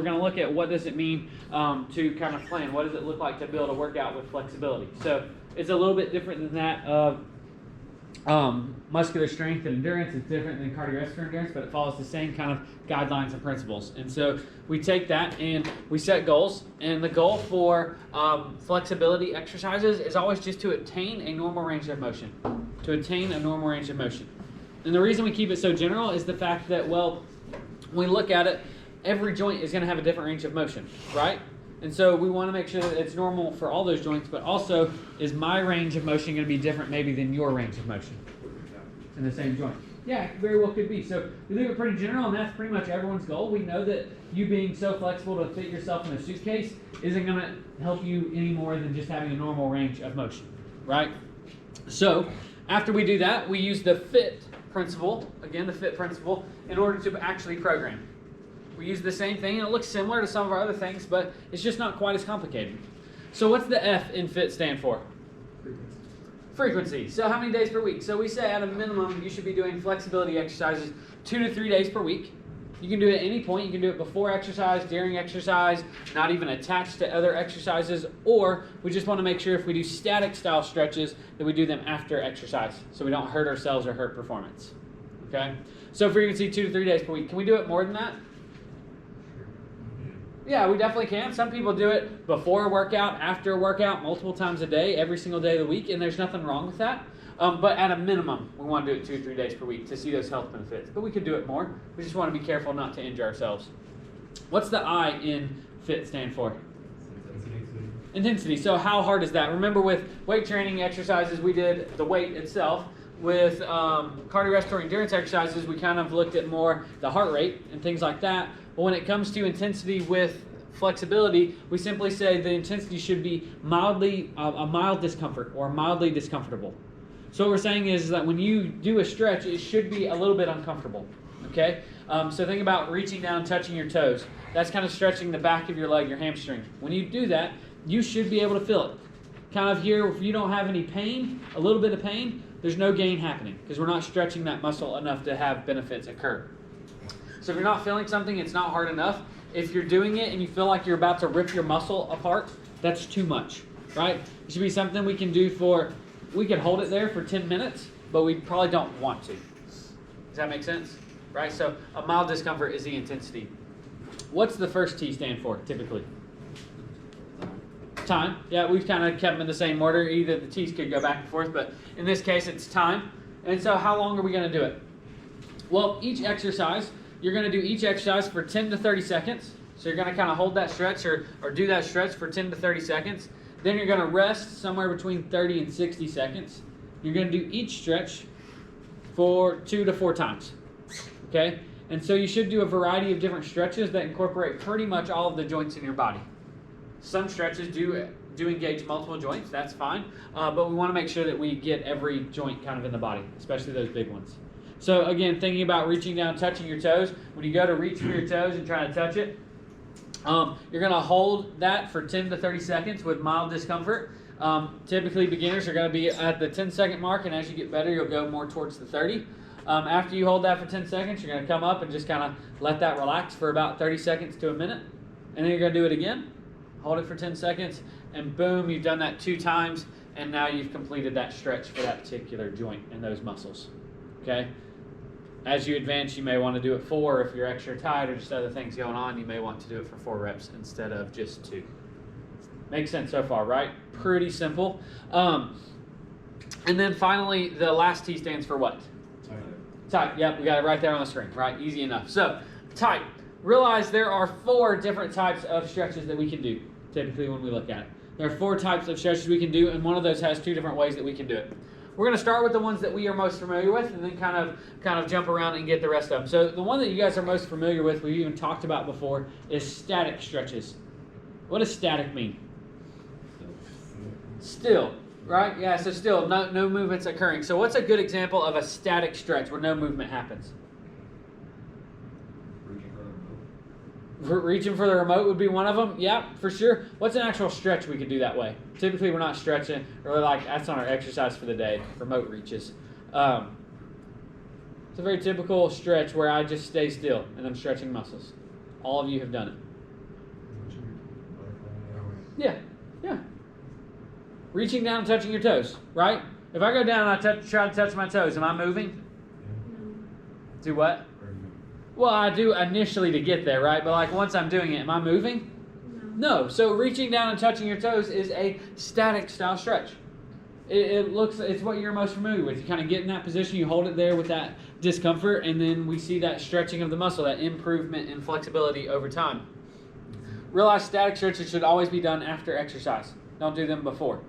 we're going to look at what does it mean to kind of plan. What does it look like to build a workout with flexibility? So it's a little bit different than that of muscular strength and endurance. It's different than cardiovascular endurance, but it follows the same kind of guidelines and principles. And so we take that and we set goals. And the goal for flexibility exercises is always just to attain a normal range of motion. To attain a normal range of motion. And the reason we keep it so general is the fact that, well, when we look at it, every joint is going to have a different range of motion, right? And so we want to make sure that it's normal for all those joints, but also is my range of motion going to be different maybe than your range of motion in the same joint? Yeah, it very well could be. So we leave it pretty general, and that's pretty much everyone's goal. We know that you being so flexible to fit yourself in a suitcase isn't going to help you any more than just having a normal range of motion, right? So after we do that, we use the FIT principle, again, the FIT principle, in order to actually program. We use the same thing, and it looks similar to some of our other things, but it's just not quite as complicated. So what's the F in FIT stand for? Frequency. So how many days per week? So we say at a minimum you should be doing flexibility exercises 2 to 3 days per week. You can do it at any point. You can do it before exercise, during exercise, not even attached to other exercises, or we just want to make sure if we do static style stretches that we do them after exercise so we don't hurt ourselves or hurt performance. Okay? So frequency 2 to 3 days per week. Can we do it more than that? Yeah, we definitely can. Some people do it before a workout, after a workout, multiple times a day, every single day of the week, and there's nothing wrong with that. But at a minimum, we want to do it 2 or 3 days per week to see those health benefits. But we could do it more. We just want to be careful not to injure ourselves. What's the I in FIT stand for? Intensity. So how hard is that? Remember with weight training exercises, we did the weight itself. With cardiovascular endurance exercises, we kind of looked at more the heart rate and things like that. But when it comes to intensity with flexibility, we simply say the intensity should be mildly, a mild discomfort or mildly discomfortable. So what we're saying is that when you do a stretch, it should be a little bit uncomfortable, okay? So think about reaching down, touching your toes. That's kind of stretching the back of your leg, your hamstring. When you do that, you should be able to feel it. Kind of here, if you don't have any pain, a little bit of pain, there's no gain happening because we're not stretching that muscle enough to have benefits occur. So if you're not feeling something, it's not hard enough. If you're doing it and you feel like you're about to rip your muscle apart, that's too much, right? It should be something we can do we can hold it there for 10 minutes, but we probably don't want to. Does that make sense? Right? So a mild discomfort is the intensity. What's the first T stand for, typically? Time. Yeah, we've kind of kept them in the same order. Either the T's could go back and forth, but in this case, it's time. And so how long are we going to do it? Well, each exercise, you're going to do each exercise for 10 to 30 seconds. So you're going to kind of hold that stretch or do that stretch for 10 to 30 seconds. Then you're going to rest somewhere between 30 and 60 seconds. You're going to do each stretch for 2 to 4 times. Okay? And so you should do a variety of different stretches that incorporate pretty much all of the joints in your body. Some stretches do engage multiple joints. That's fine. But we want to make sure that we get every joint kind of in the body, especially those big ones. So again, thinking about reaching down, touching your toes. When you go to reach for your toes and try to touch it, you're going to hold that for 10 to 30 seconds with mild discomfort. Typically, beginners are going to be at the 10-second mark, and as you get better, you'll go more towards the 30. After you hold that for 10 seconds, you're going to come up and just kind of let that relax for about 30 seconds to a minute. And then you're going to do it again. Hold it for 10 seconds, and boom, you've done that 2 times, and now you've completed that stretch for that particular joint and those muscles. Okay? As you advance, you may want to do it 4. If you're extra tired or just other things going on, you may want to do it for 4 reps instead of just 2. Makes sense so far, right? Pretty simple. And then finally, the last T stands for what? Tight. Yep, we got it right there on the screen, right? Easy enough. So, tight. Realize there are 4 different types of stretches that we can do, typically when we look at it. There are 4 types of stretches we can do, and one of those has 2 different ways that we can do it. We're going to start with the ones that we are most familiar with and then kind of jump around and get the rest of them. So the one that you guys are most familiar with, we've even talked about before, is static stretches. What does static mean? Still, right? Yeah, so still, no movement's occurring. So what's a good example of a static stretch where no movement happens? Reaching for the remote would be one of them. Yeah, for sure. What's an actual stretch we could do that way? Typically, we're not stretching, or like that's on our exercise for the day, remote reaches. It's a very typical stretch where I just stay still and I'm stretching muscles. All of you have done it. Yeah, yeah. Reaching down and touching your toes, right? If I go down and I try to touch my toes, am I moving? No. Do what? Well, I do initially to get there, right? But like once I'm doing it, am I moving? No. So reaching down and touching your toes is a static style stretch. It's what you're most familiar with. You kind of get in that position, you hold it there with that discomfort, and then we see that stretching of the muscle, that improvement in flexibility over time. Realize static stretches should always be done after exercise. Don't do them before.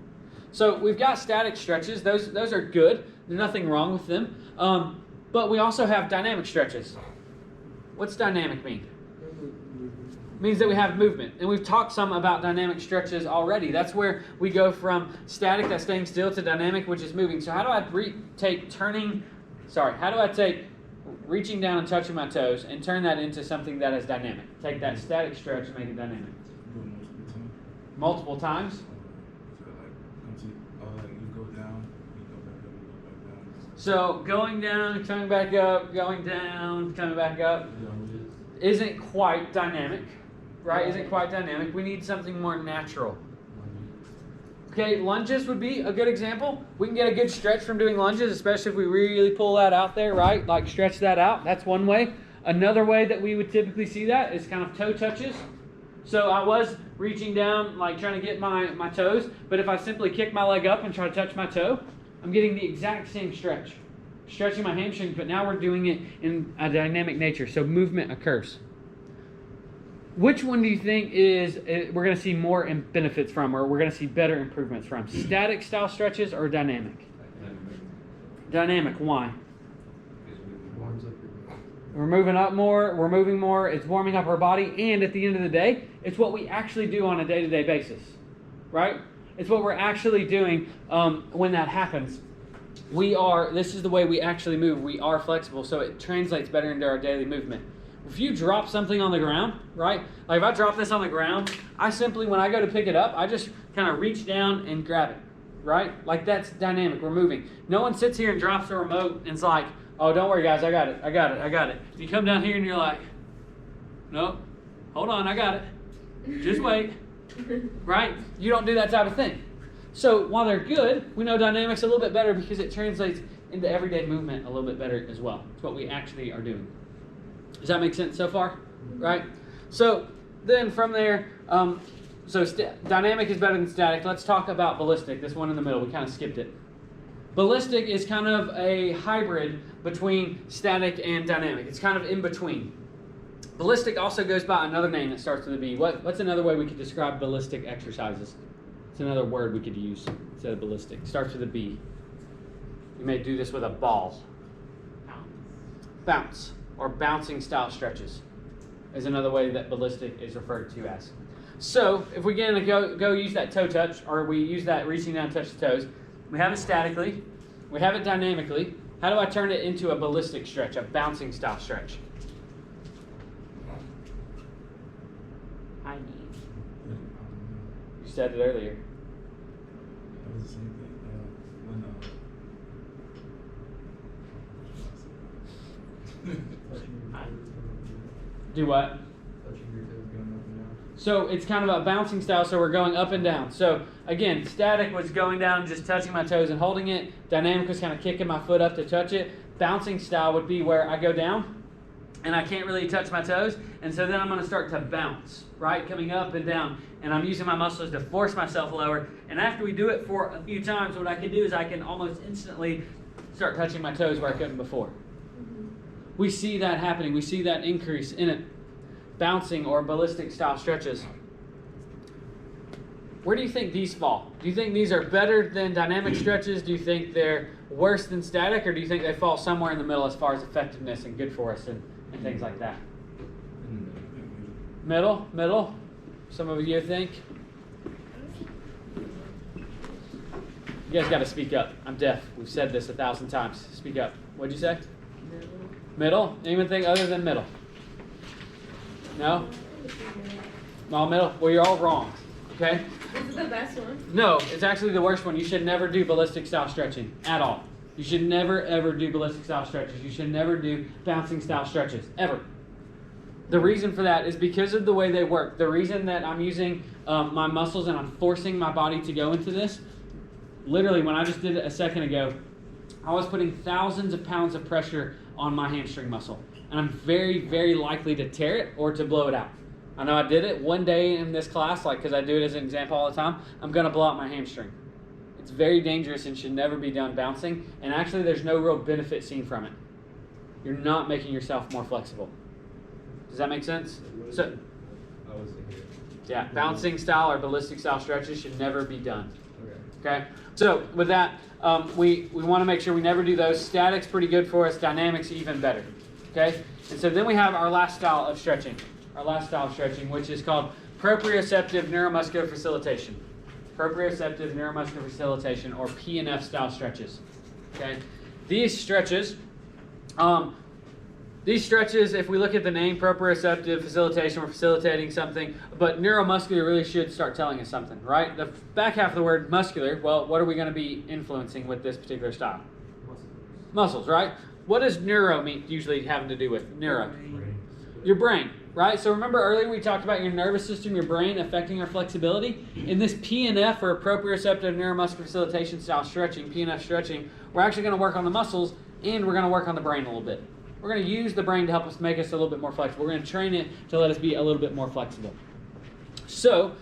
So we've got static stretches. Those are good. There's nothing wrong with them. But we also have dynamic stretches. What's dynamic mean? It means that we have movement. And we've talked some about dynamic stretches already. That's where we go from static, that's staying still, to dynamic, which is moving. So how do I take reaching down and touching my toes and turn that into something that is dynamic? Take that static stretch and make it dynamic. Multiple times? So going down, coming back up, going down, coming back up isn't quite dynamic, right? Isn't quite dynamic. We need something more natural. Okay, lunges would be a good example. We can get a good stretch from doing lunges, especially if we really pull that out there, right? Like stretch that out. That's one way. Another way that we would typically see that is kind of toe touches. So I was reaching down, like trying to get my toes, but if I simply kick my leg up and try to touch my toe, I'm getting the exact same stretch. Stretching my hamstring, but now we're doing it in a dynamic nature, so movement occurs. Which one do you think we're going to see more benefits from, or we're going to see better improvements from? Static style stretches or dynamic? Dynamic, why? We're moving up more, we're moving more, it's warming up our body, and at the end of the day, it's what we actually do on a day-to-day basis, right? It's what we're actually doing when that happens. This is the way we actually move. We are flexible, so it translates better into our daily movement. If you drop something on the ground, right? Like if I drop this on the ground, I simply, when I go to pick it up, I just kind of reach down and grab it, right? Like that's dynamic, we're moving. No one sits here and drops a remote and it's like, oh, don't worry guys, I got it. You come down here and you're like, nope, hold on, I got it. Just wait, right? You don't do that type of thing. So while they're good, we know dynamics a little bit better because it translates into everyday movement a little bit better as well. It's what we actually are doing. Does that make sense so far? Right? So then from there, dynamic is better than static. Let's talk about ballistic, this one in the middle. We kind of skipped it. Ballistic is kind of a hybrid between static and dynamic. It's kind of in between. Ballistic also goes by another name that starts with a B. What's another way we could describe ballistic exercises? It's another word we could use instead of ballistic. It starts with a B. You may do this with a ball. Bounce, or bouncing style stretches is another way that ballistic is referred to as. So if we're going to go use that toe touch, or we use that reaching down and touch the toes, we have it statically, we have it dynamically. How do I turn it into a ballistic stretch, a bouncing style stretch? You said it earlier. That was the same thing. Do what? So it's kind of a bouncing style, so we're going up and down. So again, static was going down, just touching my toes and holding it. Dynamic was kind of kicking my foot up to touch it. Bouncing style would be where I go down and I can't really touch my toes, and so then I'm going to start to bounce, right? Coming up and down, and I'm using my muscles to force myself lower. And after we do it for a few times, what I can do is I can almost instantly start touching my toes where I couldn't before. We see that happening. We see that increase in it. Bouncing or ballistic style stretches. Where do you think these fall? Do you think these are better than dynamic stretches? Do you think they're worse than static? Or do you think they fall somewhere in the middle as far as effectiveness and good for us and things like that? Middle? Some of you think? You guys got to speak up. I'm deaf. We've said this 1,000 times. Speak up. What'd you say? Middle? Anything other than middle? No? All middle? Well, you're all wrong. Okay? This is the best one. No, it's actually the worst one. You should never do ballistic style stretching at all. You should never, ever do ballistic style stretches. You should never do bouncing style stretches, ever. The reason for that is because of the way they work. The reason that I'm using my muscles and I'm forcing my body to go into this, literally when I just did it a second ago, I was putting thousands of pounds of pressure on my hamstring muscle. And I'm very, very likely to tear it or to blow it out. I know I did it one day in this class, like because I do it as an example all the time. I'm going to blow out my hamstring. It's very dangerous and should never be done bouncing. And actually, there's no real benefit seen from it. You're not making yourself more flexible. Does that make sense? So, yeah, bouncing style or ballistic style stretches should never be done. Okay. So with that, we want to make sure we never do those. Static's pretty good for us. Dynamics even better. Okay. And so then we have our last style of stretching. Which is called proprioceptive neuromuscular facilitation. Proprioceptive neuromuscular facilitation, or PNF style stretches. Okay. These stretches, if we look at the name, proprioceptive facilitation, we're facilitating something, but neuromuscular really should start telling us something, right? The back half of the word muscular, well, what are we going to be influencing with this particular style? Muscles, right? What does neuro usually having to do with? Neuro. Your brain, right? So remember earlier we talked about your nervous system, your brain affecting our flexibility. In this PNF, or proprioceptive neuromuscular facilitation style stretching, PNF stretching, we're actually going to work on the muscles and we're going to work on the brain a little bit. We're going to use the brain to help us make us a little bit more flexible. We're going to train it to let us be a little bit more flexible. So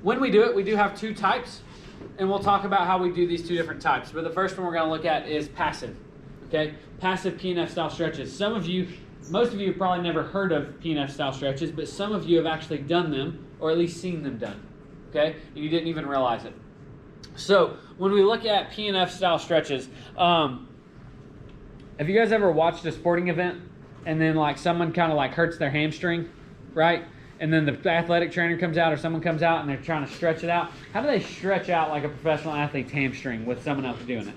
when we do it, we do have two types, and we'll talk about how we do these two different types. But the first one we're going to look at is passive. Okay, passive PNF style stretches. Most of you have probably never heard of PNF style stretches, but some of you have actually done them, or at least seen them done. Okay, and you didn't even realize it. So when we look at PNF style stretches, have you guys ever watched a sporting event and then like someone kind of like hurts their hamstring, right? And then the athletic trainer comes out or someone comes out and they're trying to stretch it out. How do they stretch out like a professional athlete's hamstring with someone else doing it?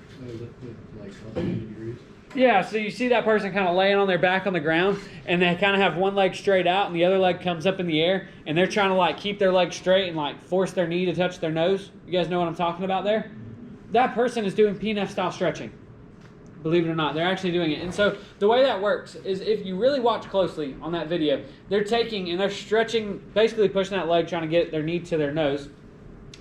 Like 180 degrees. Yeah, so you see that person kind of laying on their back on the ground and they kind of have one leg straight out and the other leg comes up in the air and they're trying to like keep their leg straight and like force their knee to touch their nose. You guys know what I'm talking about there? That person is doing PNF style stretching. Believe it or not, they're actually doing it. And so the way that works is if you really watch closely on that video, they're taking and they're stretching, basically pushing that leg, trying to get their knee to their nose,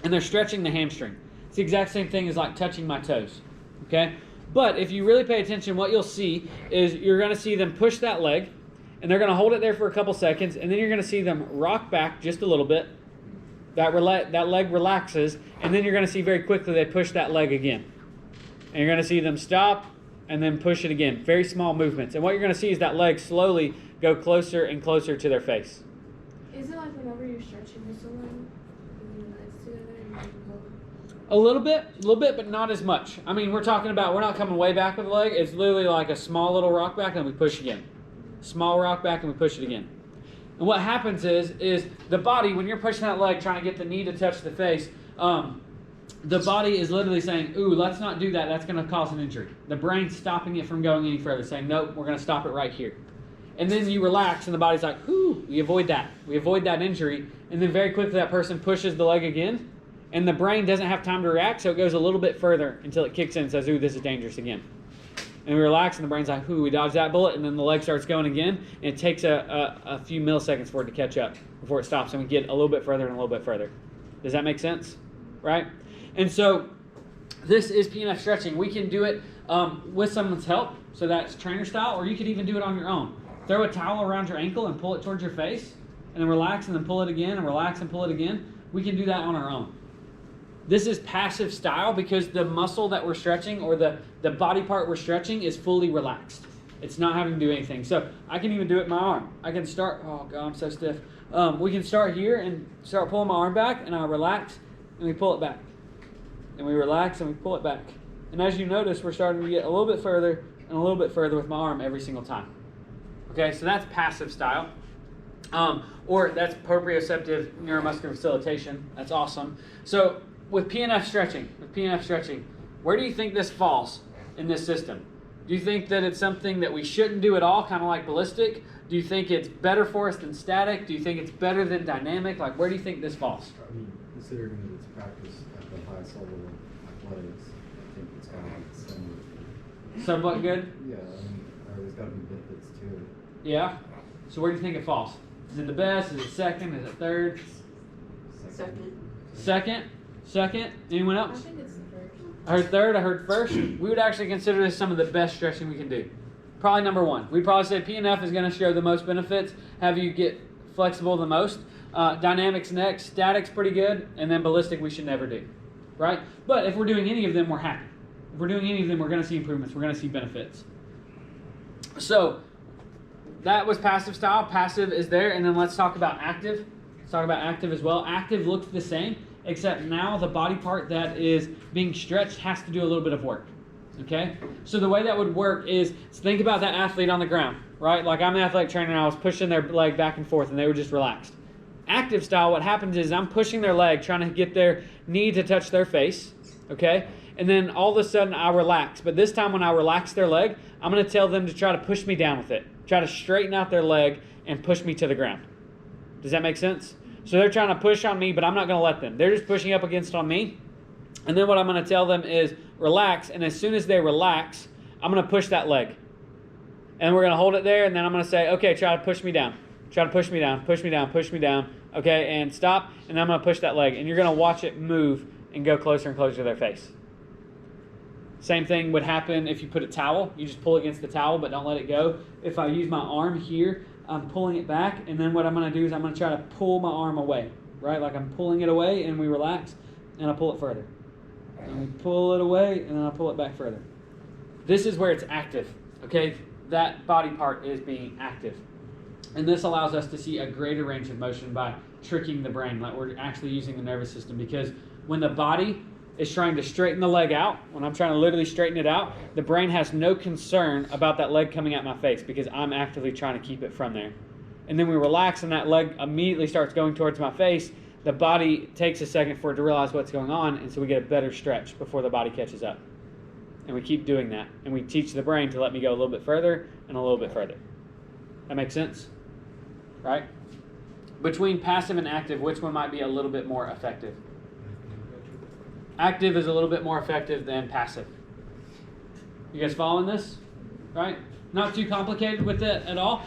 and they're stretching the hamstring. It's the exact same thing as like touching my toes, okay? But if you really pay attention, what you'll see is you're going to see them push that leg, and they're going to hold it there for a couple seconds, and then you're going to see them rock back just a little bit. That leg relaxes, and then you're going to see very quickly they push that leg again. And you're going to see them stop, and then push it again. Very small movements. And what you're going to see is that leg slowly go closer and closer to their face. Is it like whenever you're stretching with someone, with your legs together and you go? A little bit, but not as much. I mean, we're not coming way back with the leg. It's literally like a small little rock back and we push again. Small rock back and we push it again. And what happens is the body, when you're pushing that leg, trying to get the knee to touch the face, the body is literally saying, ooh, let's not do that. That's going to cause an injury. The brain's stopping it from going any further, saying, nope, we're going to stop it right here. And then you relax, and the body's like, ooh, we avoid that. We avoid that injury. And then very quickly that person pushes the leg again, and the brain doesn't have time to react, so it goes a little bit further until it kicks in and says, ooh, this is dangerous again. And we relax, and the brain's like, ooh, we dodged that bullet, and then the leg starts going again, and it takes a few milliseconds for it to catch up before it stops, and we get a little bit further and a little bit further. Does that make sense? Right? And so this is PNF stretching. We can do it with someone's help, so that's trainer style, or you could even do it on your own. Throw a towel around your ankle and pull it towards your face, and then relax and then pull it again, and relax and pull it again. We can do that on our own. This is passive style because the muscle that we're stretching or the body part we're stretching is fully relaxed. It's not having to do anything. So I can even do it with my arm. I can start, oh God, I'm so stiff. We can start here and start pulling my arm back, and I relax, and we pull it back. And we relax and we pull it back. And as you notice, we're starting to get a little bit further and a little bit further with my arm every single time. Okay, so that's passive style. Or that's proprioceptive neuromuscular facilitation. That's awesome. So with PNF stretching, where do you think this falls in this system? Do you think that it's something that we shouldn't do at all, kind of like ballistic? Do you think it's better for us than static? Do you think it's better than dynamic? Like, where do you think this falls? I mean, considering that it's practice at the highest level of athletics, I think it's kind of like similar. Somewhat good? Yeah, I mean, there's got to be benefits to it. Yeah. So where do you think it falls? Is it the best? Is it second? Is it third? Second. Second? Anyone I else? think it's the first. I heard third, I heard first. We would actually consider this some of the best stretching we can do. Probably number one. We'd probably say PNF is going to show the most benefits, have you get flexible the most. Dynamics next, statics pretty good, and then ballistic we should never do, right? But if we're doing any of them, we're happy. If we're doing any of them, we're going to see improvements, we're going to see benefits. So that was passive style. Passive is there, and then let's talk about active. Let's talk about active as well. Active looks the same, except now the body part that is being stretched has to do a little bit of work. Okay? So the way that would work is, think about that athlete on the ground, right? Like I'm an athletic trainer and I was pushing their leg back and forth and they were just relaxed. Active style, what happens is I'm pushing their leg, trying to get their knee to touch their face, okay? And then all of a sudden I relax. But this time when I relax their leg, I'm going to tell them to try to push me down with it. Try to straighten out their leg and push me to the ground. Does that make sense? So they're trying to push on me, but I'm not going to let them. They're just pushing up against on me. And then what I'm going to tell them is relax. And as soon as they relax, I'm going to push that leg. And we're going to hold it there. And then I'm going to say, okay, try to push me down. Try to push me down, push me down, push me down. Okay, and stop. And I'm going to push that leg. And you're going to watch it move and go closer and closer to their face. Same thing would happen if you put a towel. You just pull against the towel, but don't let it go. If I use my arm here, I'm pulling it back. And then what I'm going to do is I'm going to try to pull my arm away. Right? Like I'm pulling it away and we relax. And I pull it further. And we pull it away and then I pull it back further. This is where it's active. Okay? That body part is being active. And this allows us to see a greater range of motion by tricking the brain. Like we're actually using the nervous system, because when the body is trying to straighten the leg out, when I'm trying to literally straighten it out, the brain has no concern about that leg coming at my face because I'm actively trying to keep it from there. And then we relax and that leg immediately starts going towards my face. The body takes a second for it to realize what's going on, and so we get a better stretch before the body catches up. And we keep doing that. And we teach the brain to let me go a little bit further and a little bit further. That makes sense? Right? Between passive and active, which one might be a little bit more effective? Active is a little bit more effective than passive. You guys following this? Right? Not too complicated with it at all.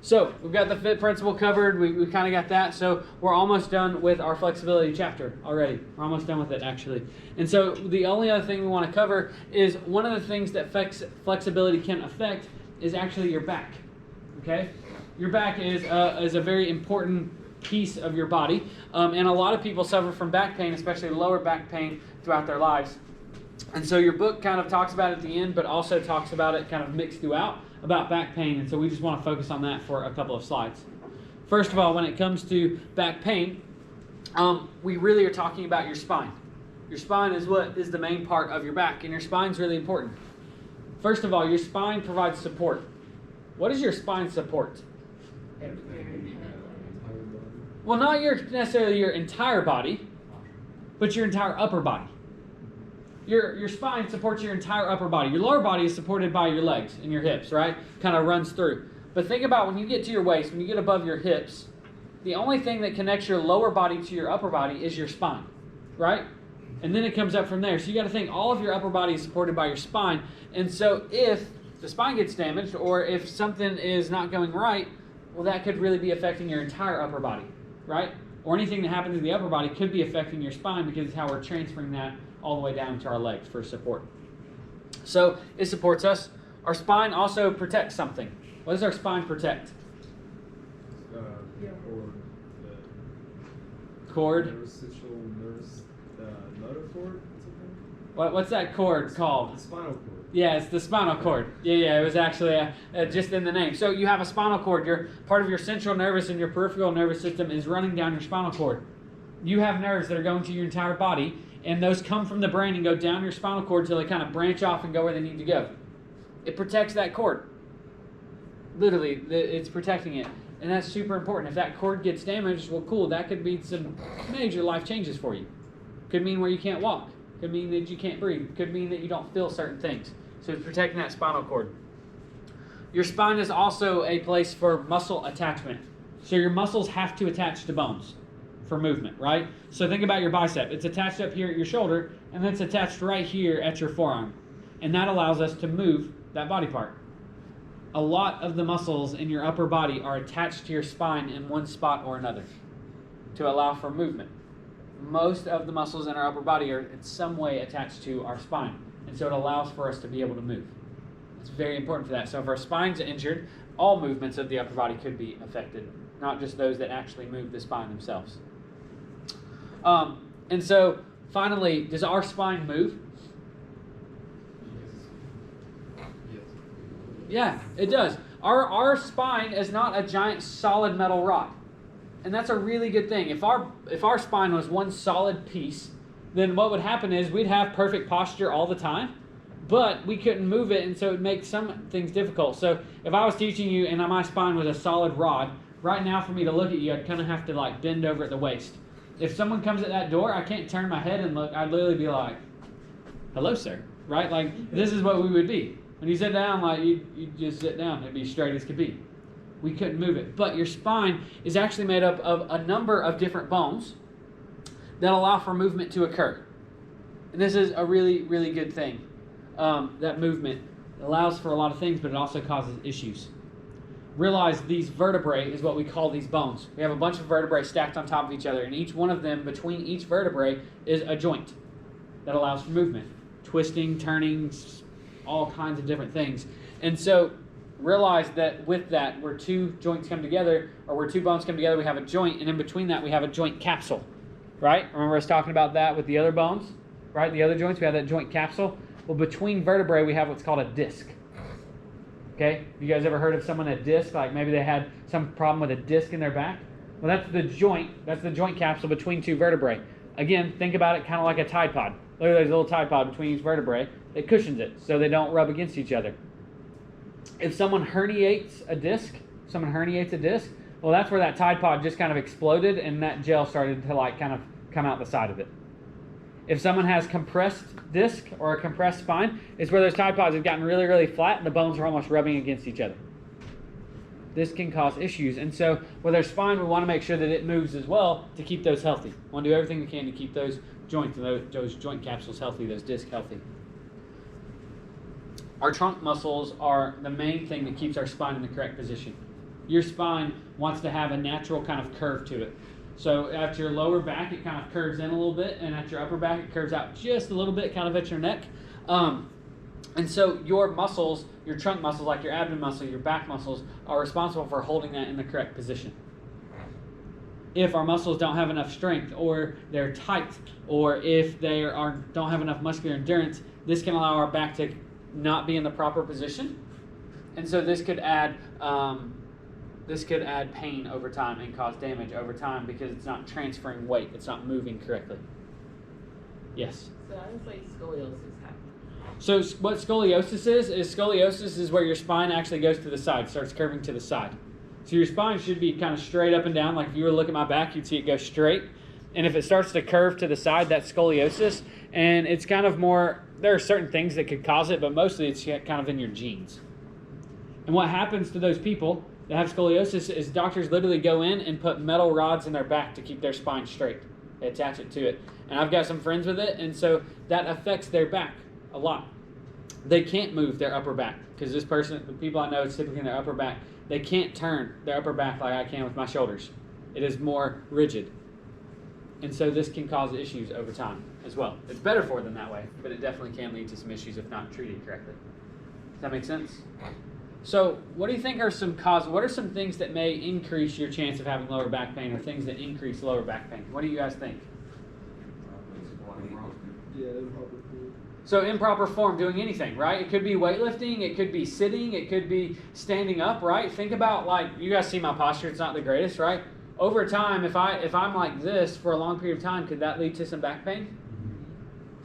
So we've got the fit principle covered. We kind of got that. So we're almost done with our flexibility chapter already. We're almost done with it, actually. And so the only other thing we want to cover is one of the things that flexibility can affect is actually your back. Okay? Your back is a very important piece of your body. And a lot of people suffer from back pain, especially lower back pain, throughout their lives. And so your book kind of talks about it at the end, but also talks about it kind of mixed throughout, about back pain. And so we just want to focus on that for a couple of slides. First of all, when it comes to back pain, we really are talking about your spine. Your spine is what is the main part of your back, and your spine is really important. First of all, your spine provides support. What does your spine support? Well, not necessarily your entire body, but your entire upper body. Your spine supports your entire upper body. Your lower body is supported by your legs and your hips, right? Kind of runs through. But think about when you get to your waist, when you get above your hips, the only thing that connects your lower body to your upper body is your spine, right? And then it comes up from there. So you got to think all of your upper body is supported by your spine. And so if the spine gets damaged, or if something is not going right, well, that could really be affecting your entire upper body, right? Or anything that happens in the upper body could be affecting your spine, because it's how we're transferring that all the way down to our legs for support. So it supports us. Our spine also protects something. What does our spine protect? Cord. Motor cord? What's that cord called? The spinal cord. Yeah, it's the spinal cord. Yeah, it was actually just in the name. So you have a spinal cord. Part of your central nervous and your peripheral nervous system is running down your spinal cord. You have nerves that are going to your entire body, and those come from the brain and go down your spinal cord till they kind of branch off and go where they need to go. It protects that cord. Literally, it's protecting it. And that's super important. If that cord gets damaged, well, cool, that could be some major life changes for you. Could mean where you can't walk. Could mean that you can't breathe. Could mean that you don't feel certain things. So it's protecting that spinal cord. Your spine is also a place for muscle attachment. So your muscles have to attach to bones for movement, right? So think about your bicep. It's attached up here at your shoulder, and then it's attached right here at your forearm. And that allows us to move that body part. a lot of the muscles in your upper body are attached to your spine in one spot or another to allow for movement. Most of the muscles in our upper body are in some way attached to our spine, and so it allows for us to be able to move. It's very important for that. So if our spine's injured, all movements of the upper body could be affected, not just those that actually move the spine themselves. And so finally, does our spine move? Yeah, it does. Our spine is not a giant solid metal rod. And that's a really good thing. If our spine was one solid piece, then what would happen is we'd have perfect posture all the time, but we couldn't move it, and so it would make some things difficult. So if I was teaching you and my spine was a solid rod, right now for me to look at you, I'd kind of have to like bend over at the waist. If someone comes at that door, I can't turn my head and look. I'd literally be like, hello, sir. Right? Like, this is what we would be. When you sit down, like, you just sit down. It'd be straight as could be. We couldn't move it. But your spine is actually made up of a number of different bones that allow for movement to occur. And this is a really, really good thing. That movement allows for a lot of things, but it also causes issues. Realize these vertebrae is what we call these bones. We have a bunch of vertebrae stacked on top of each other, and each one of them, between each vertebrae, is a joint that allows for movement. Twisting, turning, all kinds of different things. And so realize that with that, where two joints come together, or where two bones come together, we have a joint, and in between that we have a joint capsule, right? Remember us talking about that with the other bones, right? The other joints, we have that joint capsule. Well, between vertebrae, we have what's called a disc. Okay? You guys ever heard of someone a disc? Like maybe they had some problem with a disc in their back? Well, that's the joint capsule between two vertebrae. Again, think about it kind of like a Tide Pod. Look at those little Tide Pod between each vertebrae. It cushions it so they don't rub against each other. If someone herniates a disc, well, that's where that Tide Pod just kind of exploded and that gel started to like kind of come out the side of it. If someone has compressed disc or a compressed spine, it's where those Tide Pods have gotten really, really flat and the bones are almost rubbing against each other. This can cause issues. And so with our spine, we want to make sure that it moves as well to keep those healthy. We want to do everything we can to keep those joints and those joint capsules healthy, those discs healthy. Our trunk muscles are the main thing that keeps our spine in the correct position. Your spine wants to have a natural kind of curve to it. So at your lower back, it kind of curves in a little bit, and at your upper back, it curves out just a little bit, kind of at your neck. And so your muscles, your trunk muscles, like your abdomen muscle, your back muscles, are responsible for holding that in the correct position. If our muscles don't have enough strength, or they're tight, or if they don't have enough muscular endurance, this can allow our back to not be in the proper position. And so this could add pain over time and cause damage over time because it's not transferring weight. It's not moving correctly. Yes? So how does like scoliosis happen? So what scoliosis is where your spine actually goes to the side, starts curving to the side. So your spine should be kind of straight up and down. Like if you were to look at my back, you'd see it go straight. And if it starts to curve to the side, that's scoliosis. And it's kind of more, there are certain things that could cause it, but mostly it's kind of in your genes. And what happens to those people that have scoliosis is doctors literally go in and put metal rods in their back to keep their spine straight. They attach it to it. And I've got some friends with it, and so that affects their back a lot. They can't move their upper back because the people I know, it's typically in their upper back. They can't turn their upper back like I can with my shoulders. It is more rigid. And so this can cause issues over time as well. It's better for them that way, but it definitely can lead to some issues if not treated correctly. Does that make sense? So what do you think are what are some things that may increase your chance of having lower back pain or things that increase lower back pain? What do you guys think? Yeah, improper. So improper form, doing anything, right? It could be weightlifting, it could be sitting, it could be standing up, right? Think about, like, you guys see my posture, it's not the greatest, right? Over time, if I'm like this for a long period of time, could that lead to some back pain?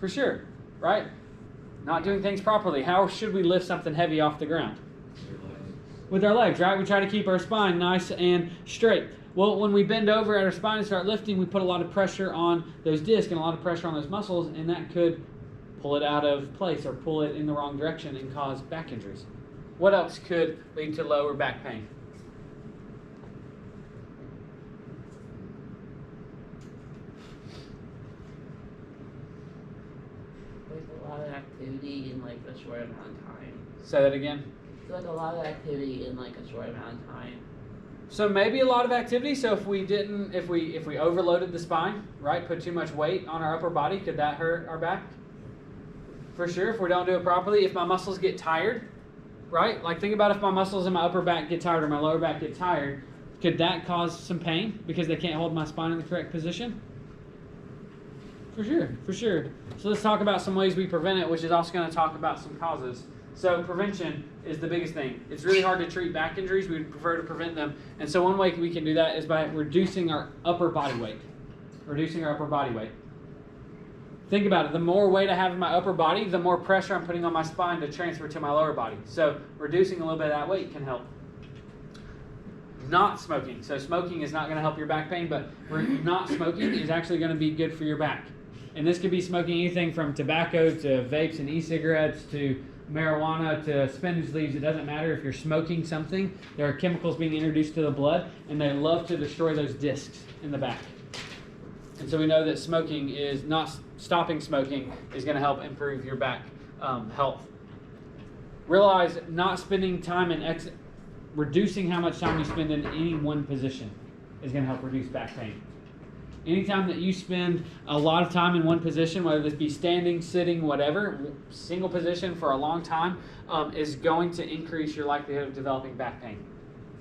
For sure, right? Not doing things properly. How should we lift something heavy off the ground? With our legs, right? We try to keep our spine nice and straight. Well, when we bend over at our spine and start lifting, we put a lot of pressure on those discs and a lot of pressure on those muscles, and that could pull it out of place or pull it in the wrong direction and cause back injuries. What else could lead to lower back pain? Like a lot of activity in like a short amount of time. Say that again. So like a lot of activity in like a short amount of time. So maybe a lot of activity. So if we overloaded the spine, right, put too much weight on our upper body, could that hurt our back? For sure, if we don't do it properly. If my muscles get tired, right? Like think about if my muscles in my upper back get tired or my lower back get tired, could that cause some pain because they can't hold my spine in the correct position? For sure, for sure. So let's talk about some ways we prevent it, which is also going to talk about some causes. So prevention is the biggest thing. It's really hard to treat back injuries. We would prefer to prevent them. And so one way we can do that is by reducing our upper body weight. Reducing our upper body weight. Think about it. The more weight I have in my upper body, the more pressure I'm putting on my spine to transfer to my lower body. So reducing a little bit of that weight can help. Not smoking. So smoking is not going to help your back pain, but not smoking is actually going to be good for your back. And this could be smoking anything from tobacco to vapes and e-cigarettes to marijuana to spinach leaves. It doesn't matter if you're smoking something. There are chemicals being introduced to the blood, and they love to destroy those discs in the back. And so we know that smoking is not stopping smoking is going to help improve your back health. Realize not spending time in reducing how much time you spend in any one position is going to help reduce back pain. Anytime that you spend a lot of time in one position, whether this be standing, sitting, whatever, single position for a long time, is going to increase your likelihood of developing back pain.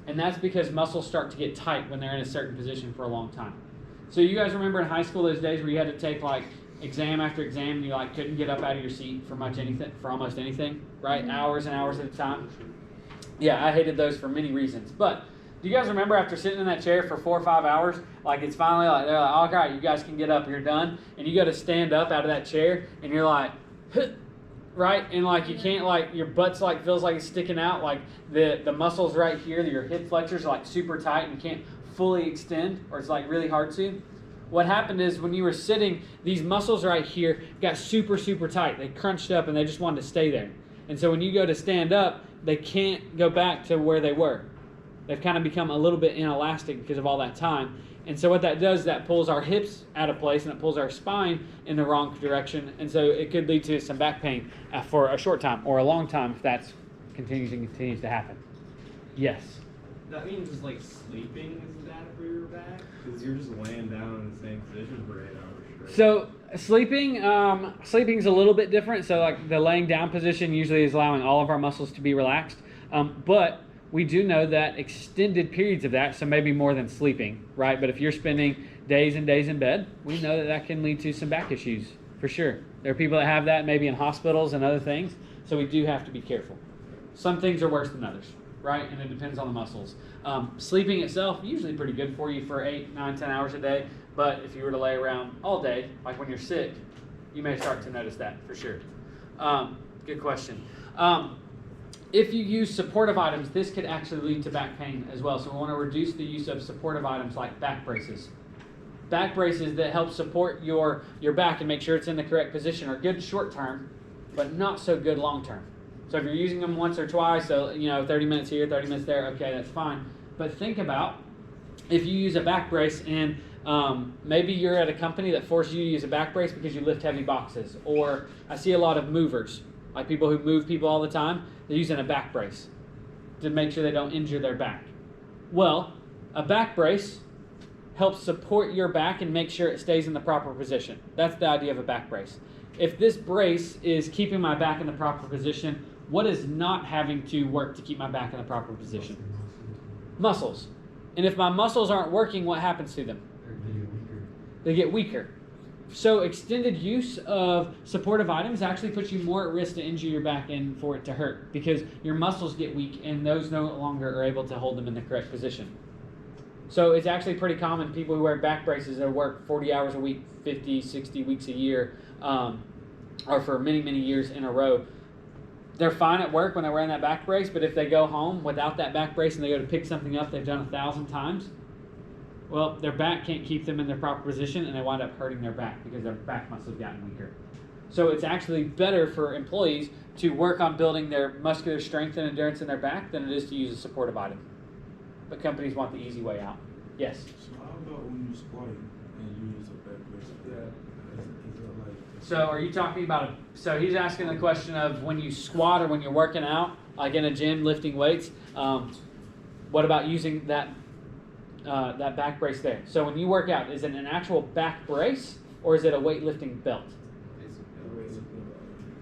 And that's because muscles start to get tight when they're in a certain position for a long time. So you guys remember in high school those days where you had to take like exam after exam and you like couldn't get up out of your seat for almost anything, right? Hours and hours at a time. Yeah, I hated those for many reasons. But do you guys remember after sitting in that chair for 4 or 5 hours, like it's finally like, they're like, all right, you guys can get up, you're done. And you go to stand up out of that chair and you're like, right? And like you can't, like your butt's like feels like it's sticking out. Like the muscles right here, your hip flexors are like super tight and you can't fully extend, or it's like really hard to. What happened is when you were sitting, these muscles right here got super, super tight. They crunched up and they just wanted to stay there. And so when you go to stand up, they can't go back to where they were. They've kind of become a little bit inelastic because of all that time. And so what that does, that pulls our hips out of place and it pulls our spine in the wrong direction. And so it could lead to some back pain for a short time or a long time if that continues to happen. Yes? That means like sleeping is bad for your back? Because you're just laying down in the same position for 8 hours straight. So sleeping's a little bit different. So like the laying down position usually is allowing all of our muscles to be relaxed. But we do know that extended periods of that, so maybe more than sleeping, right? But if you're spending days and days in bed, we know that can lead to some back issues, for sure. There are people that have that maybe in hospitals and other things, so we do have to be careful. Some things are worse than others, right? And it depends on the muscles. Sleeping itself, usually pretty good for you for 8, 9, 10 hours a day, but if you were to lay around all day, like when you're sick, you may start to notice that, for sure. Good question. If you use supportive items, this could actually lead to back pain as well. So we want to reduce the use of supportive items like back braces. Back braces that help support your back and make sure it's in the correct position are good short term, but not so good long term. So if you're using them once or twice, so 30 minutes here, 30 minutes there, okay, that's fine. But think about if you use a back brace and maybe you're at a company that forces you to use a back brace because you lift heavy boxes. Or I see a lot of movers, like people who move people all the time. They're using a back brace to make sure they don't injure their back. Well, a back brace helps support your back and make sure it stays in the proper position. That's the idea of a back brace. If this brace is keeping my back in the proper position, what is not having to work to keep my back in the proper position? Muscles. And if my muscles aren't working, what happens to them? They get weaker. So extended use of supportive items actually puts you more at risk to injure your back and for it to hurt because your muscles get weak and those no longer are able to hold them in the correct position. So it's actually pretty common, people who wear back braces that work 40 hours a week, 50, 60 weeks a year, or for many, many years in a row. They're fine at work when they're wearing that back brace, but if they go home without that back brace and they go to pick something up they've done 1,000 times, well, their back can't keep them in their proper position and they wind up hurting their back because their back muscles have gotten weaker. So it's actually better for employees to work on building their muscular strength and endurance in their back than it is to use a supportive item. But companies want the easy way out. Yes? So how about when you squatting and you use a back brace for that? Is it like... So are you talking about, so he's asking the question of when you squat or when you're working out like in a gym lifting weights, what about using that back brace there? So when you work out, is it an actual back brace or is it a weightlifting belt?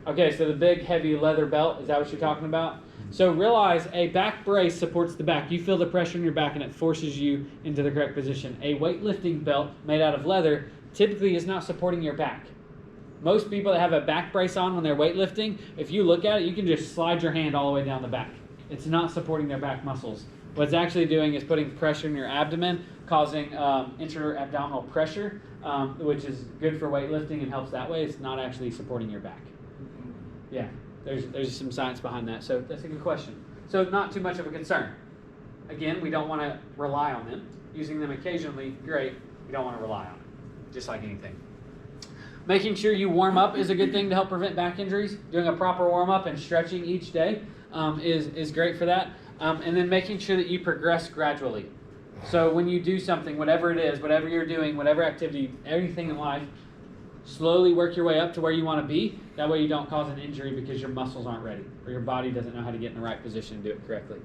Okay, so the big heavy leather belt, is that what you're talking about? So realize a back brace supports the back. You feel the pressure in your back and it forces you into the correct position. A weightlifting belt made out of leather typically is not supporting your back. Most people that have a back brace on when they're weightlifting, if you look at it, you can just slide your hand all the way down the back. It's not supporting their back muscles. What it's actually doing is putting pressure in your abdomen, causing intra-abdominal pressure, which is good for weightlifting and helps that way. It's not actually supporting your back. Yeah, there's some science behind that. So that's a good question. So not too much of a concern. Again, we don't want to rely on them. Using them occasionally, great. We don't want to rely on them, just like anything. Making sure you warm up is a good thing to help prevent back injuries. Doing a proper warm up and stretching each day is great for that. And then making sure that you progress gradually. So when you do something, whatever it is, whatever you're doing, whatever activity, everything in life, slowly work your way up to where you want to be. That way you don't cause an injury because your muscles aren't ready or your body doesn't know how to get in the right position and do it correctly.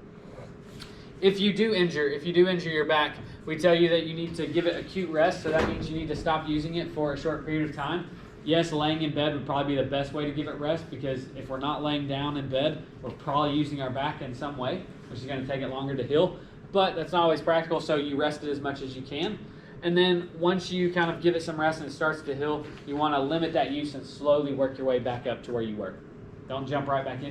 If you do injure your back, we tell you that you need to give it acute rest. So that means you need to stop using it for a short period of time. Yes, laying in bed would probably be the best way to give it rest, because if we're not laying down in bed, we're probably using our back in some way, which is going to take it longer to heal. But that's not always practical, so you rest it as much as you can. And then once you kind of give it some rest and it starts to heal, you want to limit that use and slowly work your way back up to where you were. Don't jump right back into